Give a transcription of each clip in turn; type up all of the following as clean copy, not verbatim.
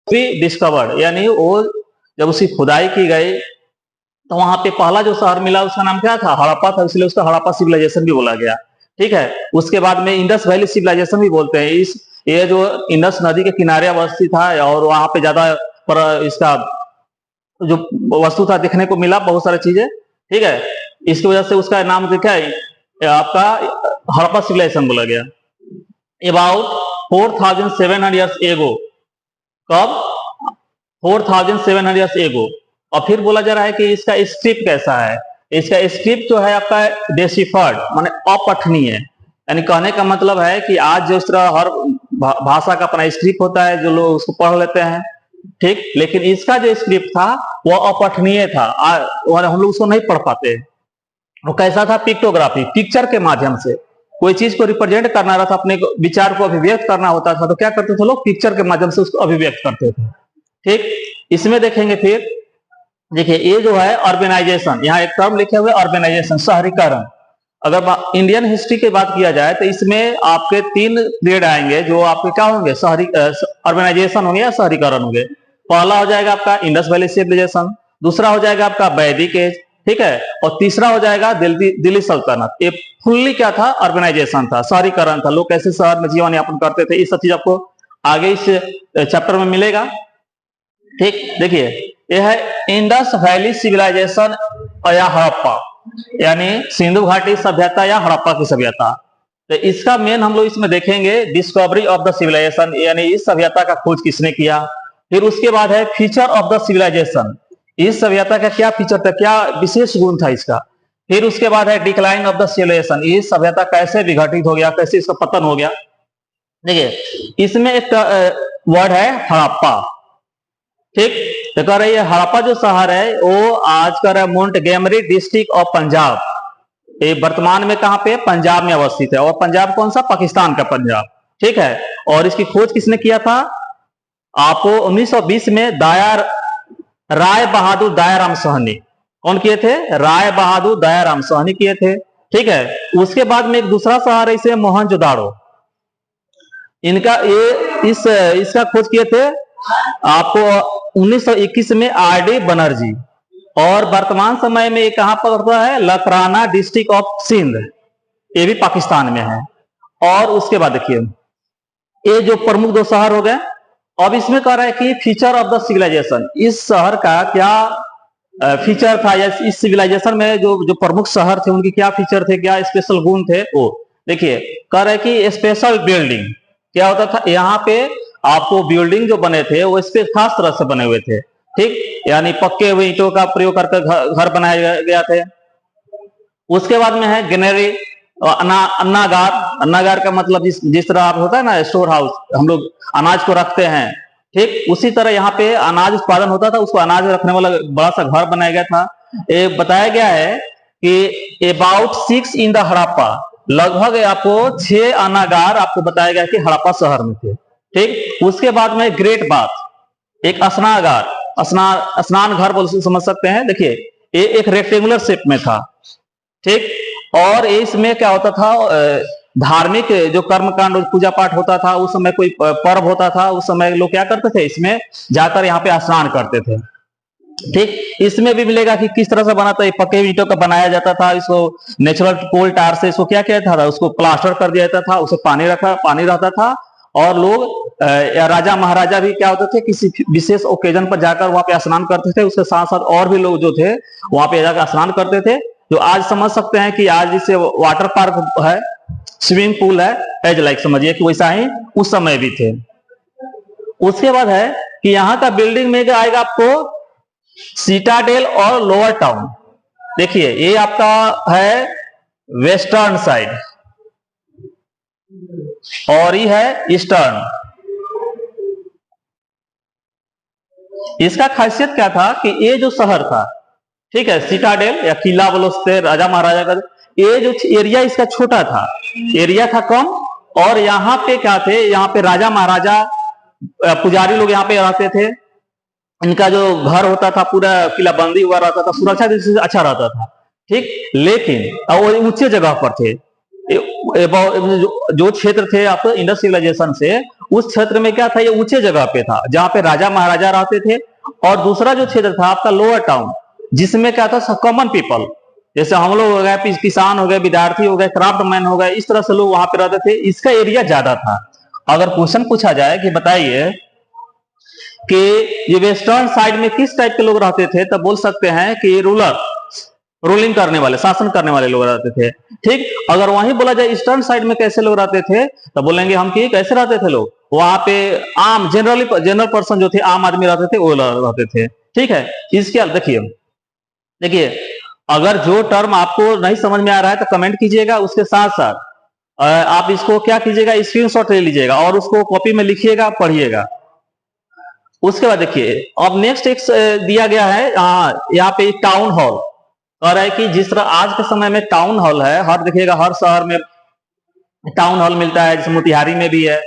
भी डिस्कवर्ड, यानी वो जब उसकी खुदाई की गई तो वहां पे पहला जो शहर मिला उसका नाम क्या था, हड़प्पा था, इसलिए उसका हड़प्पा सिविलाइजेशन भी बोला गया। ठीक है, उसके बाद में इंडस वैली सिविलाइजेशन भी बोलते हैं। इस ये जो इंडस नदी के किनारे अवस्थित था और वहां पे ज्यादा पर इसका जो वस्तु था देखने को मिला, बहुत सारी चीजें। ठीक है, इसकी वजह से उसका नाम क्या है, आपका हड़प्पा सिविलाइजेशन बोला गया। अबाउट 4700 ईयर्स एगो, कब 4700 ईयर्स एगो। और फिर बोला जा रहा है कि इसका स्क्रिप्ट कैसा है, इसका स्क्रिप्ट जो है आपका डेसिफर्ड माने अपठनीय, यानी कहने का मतलब है कि आज जो इस तरह हर भाषा का अपना स्क्रिप्ट होता है जो लोग उसको पढ़ लेते हैं, ठीक, लेकिन इसका जो स्क्रिप्ट था वो अपठनीय था, हम लोग उसको नहीं पढ़ पाते। वो कैसा था, पिक्टोग्राफी, पिक्चर के माध्यम से कोई चीज को रिप्रेजेंट करना रहता, अपने विचार को अभिव्यक्त करना होता था तो क्या करते थे लोग, पिक्चर के माध्यम से उसको अभिव्यक्त करते थे। ठीक, इसमें देखेंगे फिर देखिए ये जो है अर्बेनाइजेशन, यहाँ एक टर्म लिखे हुए अर्बेनाइजेशन, शहरीकरण। अगर इंडियन हिस्ट्री की बात किया जाए तो इसमें आपके 3 पीरियड आएंगे जो आपके क्या होंगे, शहरी अर्बेनाइजेशन होंगे या शहरीकरण होंगे। पहला हो जाएगा आपका इंडस वैली सिविलाइजेशन, दूसरा हो जाएगा आपका वैदिक एज, ठीक है, और तीसरा हो जाएगा दिल्ली सल्तनत। ये फुल्ली क्या था, अर्बेनाइजेशन था, शहरीकरण था, लोग कैसे शहर में जीवन यापन करते थे, ये सब चीज आपको आगे इस चैप्टर में मिलेगा। ठीक, देखिए यह है इंडस वैली सिविलाइजेशन या हड़प्पा, यानी सिंधु घाटी सभ्यता या हड़प्पा की सभ्यता। तो इसका मेन हम लोग इसमें देखेंगे डिस्कवरी ऑफ द सिविलाइजेशन, यानी इस सभ्यता का खोज किसने किया। फिर उसके बाद है फीचर ऑफ द सिविलाइजेशन, इस सभ्यता का क्या फीचर था, क्या विशेष गुण था इसका। फिर उसके बाद है डिक्लाइन ऑफ द सिविलाइजेशन, इस सभ्यता कैसे विघटित हो गया, कैसे इसका पतन हो गया। देखिए इसमें एक वर्ड है हड़प्पा। ठीक, तो कह रही है हड़प्पा जो शहर है वो आज कर मोंटगेमरी डिस्ट्रिक्ट ऑफ पंजाब, ये वर्तमान में कहां पे, पंजाब में अवस्थित है। और पंजाब कौन सा, पाकिस्तान का पंजाब। ठीक है, और इसकी खोज किसने किया था, आपको 1920 में राय बहादुर दयाराम साहनी, कौन किए थे, राय बहादुर दयाराम साहनी किए थे। ठीक है, उसके बाद में एक दूसरा शहर है इसे मोहनजोदाड़ो, इनका ये इसका खोज किए थे आपको 1921 में आरडी बनर्जी। और वर्तमान समय में ये कहां पड़ता है, लकराना डिस्ट्रिक्ट ऑफ सिंध, ये भी पाकिस्तान में है। और उसके बाद देखिए ये जो प्रमुख 2 शहर हो गए। अब इसमें कह रहा है कि फीचर ऑफ द सिविलाइजेशन, इस शहर का क्या फीचर था, या इस सिविलाइजेशन में जो प्रमुख शहर थे उनके क्या फीचर थे, क्या स्पेशल गुण थे। वो देखिए कह रहे हैं कि स्पेशल बिल्डिंग क्या होता था, यहाँ पे आपको बिल्डिंग जो बने थे वो इस खास तरह से बने हुए थे। ठीक, यानी पक्के हुए ईंटों का प्रयोग करके घर बनाए गया थे। उसके बाद में है ग्रेनरी, अन्नागार, अन्नागार का मतलब जिस तरह आप होता है ना स्टोर हाउस, हम लोग अनाज को रखते हैं, ठीक उसी तरह यहाँ पे अनाज उत्पादन होता था, उसको अनाज रखने वाला बड़ा सा घर बनाया गया था। ये बताया गया है कि अबाउट 6 इन द हड़प्पा, लगभग आपको 6 अन्नागार आपको बताया गया कि हड़प्पा शहर में थे। ठीक, उसके बाद में ग्रेट बाथ, एक स्नानागार, स्नान घर बोल समझ सकते हैं। देखिए ये एक रेक्टेंगुलर शेप में था। ठीक, और इसमें क्या होता था, धार्मिक जो कर्मकांड पूजा पाठ होता था, उस समय कोई पर्व होता था, उस समय लोग क्या करते थे, इसमें जाकर यहाँ पे स्नान करते थे। ठीक, इसमें भी मिलेगा कि किस तरह से बना था, पक्के ईंटों का बनाया जाता था, इसको नेचुरल कोल टार से इसको क्या किया था, उसको प्लास्टर कर दिया जाता था, उसे पानी रहता था। और लोग या राजा महाराजा भी क्या होते थे, किसी विशेष ओकेजन पर जाकर वहां पे स्नान करते थे, उसके साथ साथ और भी लोग जो थे वहां पे जाकर स्नान करते थे। जो आज समझ सकते हैं कि आज जिसे वाटर पार्क है, स्विमिंग पूल है, एज लाइक समझिए कि वैसा ही उस समय भी थे। उसके बाद है कि यहाँ का बिल्डिंग में आएगा आपको सिटाडेल और लोअर टाउन। देखिए ये आपका है वेस्टर्न साइड और ये है ईस्टर्न। इसका खासियत क्या था कि ये जो शहर था, ठीक है, सिटाडेल या किला बोलो सकते राजा महाराजा का, ये जो एरिया इसका छोटा था, एरिया था कम। और यहाँ पे क्या थे, यहाँ पे राजा महाराजा पुजारी लोग यहाँ पे रहते थे। इनका जो घर होता था पूरा किला बंदी हुआ रहता था, सुरक्षा दृष्टि से अच्छा रहता था। ठीक, लेकिन वो ऊंचे जगह पर थे। जो क्षेत्र थे आपको इंडस सिविलाइजेशन से उस क्षेत्र में क्या था, ये ऊंचे जगह पे था जहां पे राजा महाराजा रहते थे। और दूसरा जो क्षेत्र था आपका लोअर टाउन, जिसमें क्या था, कॉमन पीपल, जैसे हम लोग हो गए, किसान हो गए, विद्यार्थी हो गए, क्राफ्टमैन हो गए, इस तरह से लोग वहां पे रहते थे। इसका एरिया ज्यादा था। अगर क्वेश्चन पूछा जाए कि बताइए कि ये वेस्टर्न साइड में किस टाइप के लोग रहते थे, तब बोल सकते हैं कि रूलर, रूलिंग करने वाले, शासन करने वाले लोग रहते थे। ठीक, अगर वहीं बोला जाए ईस्टर्न साइड में कैसे लोग रहते थे, तो बोलेंगे हम कि कैसे रहते थे लोग, वहां पे आम जनरल पर्सन जो थे, आम आदमी रहते थे, वो रहते थे। ठीक है, इसके देखिए देखिए अगर जो टर्म आपको नहीं समझ में आ रहा है तो कमेंट कीजिएगा, उसके साथ साथ आप इसको क्या कीजिएगा, स्क्रीनशॉट ले लीजिएगा और उसको कॉपी में लिखिएगा, पढ़िएगा। उसके बाद देखिए अब नेक्स्ट एक दिया गया है यहाँ पे टाउन हॉल। कह रहा है कि जिस तरह आज के समय में टाउन हॉल है, हर देखिएगा हर शहर में टाउन हॉल मिलता है, जैसे मोतिहारी में भी है,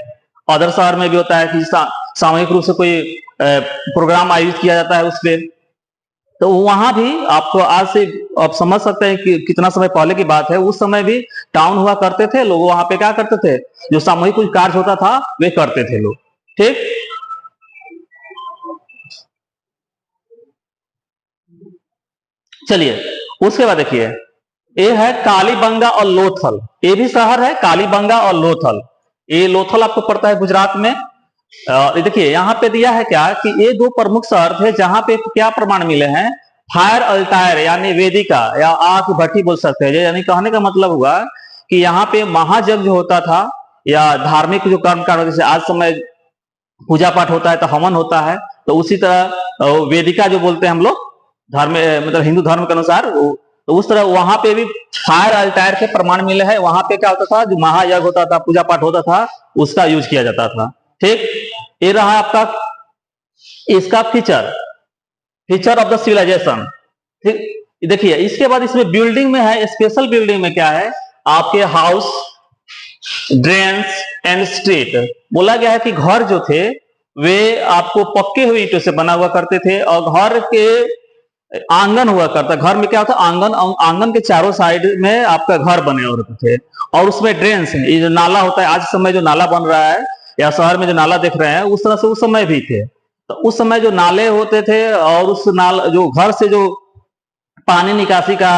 अदर शहर में भी होता है कि सामूहिक रूप से कोई प्रोग्राम आयोजित किया जाता है उस पर। तो वहां भी आपको आज से आप समझ सकते हैं कि कितना समय पहले की बात है, उस समय भी टाउन हुआ करते थे। लोग वहां पे क्या करते थे, जो सामूहिक कुछ कार्य होता था वे करते थे लोग। ठीक, चलिए उसके बाद देखिए ये है कालीबंगा और लोथल, ये भी शहर है कालीबंगा और लोथल। ये लोथल आपको पड़ता है गुजरात में। देखिए यहाँ पे दिया है क्या कि ये दो प्रमुख शहर थे जहां पे क्या प्रमाण मिले हैं, फायर अल्टायर यानी वेदिका या आग की भट्टी बोल सकते हैं। यानी कहने का मतलब हुआ कि यहाँ पे महायज्ञ जो होता था या धार्मिक जो कर्म कांड, जैसे आज समय पूजा पाठ होता है तो हवन होता है, तो उसी तरह वेदिका जो बोलते हैं हम लोग धर्म, मतलब हिंदू धर्म के अनुसार, तो उस तरह वहां पे भी फायर अल्टायर के प्रमाण मिले हैं। वहां पे क्या होता था, जो महायज्ञ होता था, पूजा पाठ होता था, उसका यूज किया जाता था। ठीक, ये रहा आपका इसका feature, feature of the civilisation. ठीक, देखिए इसके बाद इसमें बिल्डिंग में है, स्पेशल बिल्डिंग में क्या है, आपके हाउस, ड्रेन्स एंड स्ट्रीट। बोला गया है कि घर जो थे वे आपको पक्के हुए ईंटों से बना हुआ करते थे, और घर के आंगन हुआ करता, घर में क्या होता, आंगन, आंगन के चारों साइड में आपका घर बने होते थे। और उसमें ड्रेन्स, ये जो नाला होता है, आज समय जो नाला बन रहा है या शहर में जो नाला देख रहे हैं, उस तरह से उस समय भी थे। तो उस समय जो नाले होते थे, और उस नाल जो घर से जो पानी निकासी का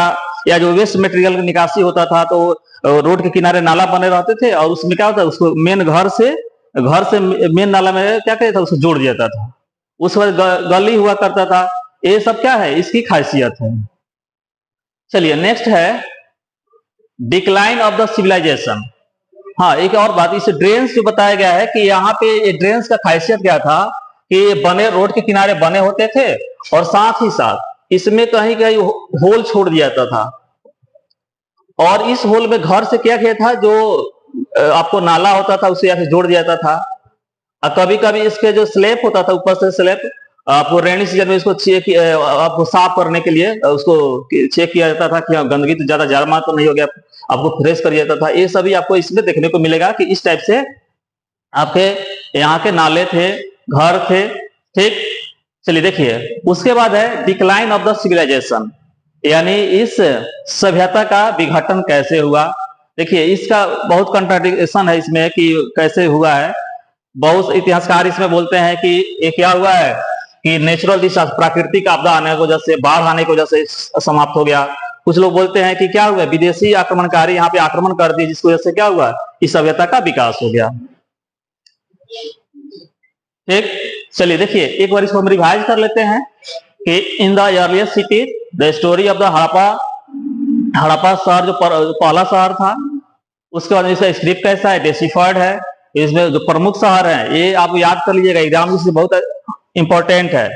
या जो वेस्ट मटेरियल की निकासी होता था, तो रोड के किनारे नाला बने रहते थे, और उसमें क्या होता है, उसको मेन घर से मेन नाला में क्या कहता था, उसको जोड़ दिया जाता था। उस वक्त गली हुआ करता था। ये सब क्या है, इसकी खासियत है। चलिए नेक्स्ट है डिक्लाइन ऑफ द सिविलाइजेशन। हाँ, एक और बात, इस ड्रेन्स जो बताया गया है कि यहाँ पे ये ड्रेन्स का खासियत क्या था कि ये बने रोड के किनारे बने होते थे, और साथ ही साथ इसमें कहीं कहीं होल छोड़ दिया जाता था। और इस होल में घर से क्या किया था, जो आपको नाला होता था उसे यहाँ से जोड़ दिया जाता था। और कभी कभी इसके जो स्लैब होता था, ऊपर से स्लैब, आपको रेनी सीजन में इसको चेक, आपको साफ करने के लिए उसको चेक किया जाता था कि गंदगी तो ज्यादा जमा तो नहीं हो गया, आपको फ्रेश कर दिया जाता था। ये सभी आपको इसमें देखने को मिलेगा कि इस टाइप से आपके यहाँ के नाले थे, घर थे। ठीक, चलिए देखिए उसके बाद है डिक्लाइन ऑफ द सिविलाइजेशन, यानी इस सभ्यता का विघटन कैसे हुआ। देखिए इसका बहुत कंट्राडिक्शन है इसमें कि कैसे हुआ है। बहुत इतिहासकार इसमें बोलते हैं कि ये क्या हुआ है कि नेचुरल डिजास्टर, प्राकृतिक आपदा आने की वजह से, बाढ़ आने की वजह से समाप्त हो गया। कुछ लोग बोलते हैं कि क्या हुआ, विदेशी आक्रमणकारी यहाँ पे आक्रमण कर दिए, जिसकी वजह से क्या हुआ, इस सभ्यता का विकास हो गया। ठीक, चलिए देखिए एक बार इसको हम रिवाइज कर लेते हैं कि in the earliest city the story of the Harappa शहर जो पहला शहर था, उसके बाद इसका स्क्रिप्ट कैसा है, डेसिफर्ड है। इसमें जो प्रमुख शहर है ये आप याद कर लीजिएगा, एग्जाम से बहुत इंपॉर्टेंट है।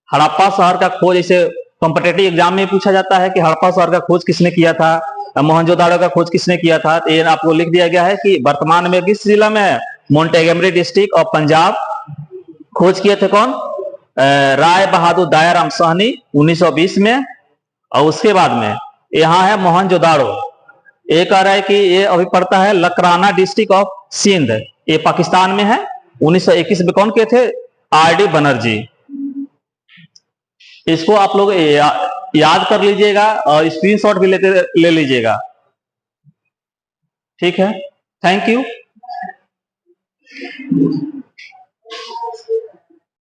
हड़प्पा शहर का खोज, इसे कॉम्पिटेटिव एग्जाम में पूछा जाता है कि हड़प्पा शहर का खोज किसने किया था, मोहनजोदाड़ो का खोज किसने किया था। तो ये आपको लिख दिया गया है कि वर्तमान में किस जिला में है, मोंटेगमरी डिस्ट्रिक्ट ऑफ पंजाब। खोज किए थे कौन, राय बहादुर दयाराम साहनी 1920 में। और उसके बाद में यहाँ है मोहनजोदाड़ो, ये कह रहा है कि ये अभी पड़ता है लकराना डिस्ट्रिक्ट ऑफ सिंध, ये पाकिस्तान में है। 1921 में कौन के थे, आर.डी. बनर्जी। इसको आप लोग याद कर लीजिएगा और स्क्रीनशॉट भी ले लीजिएगा। ठीक है, थैंक यू।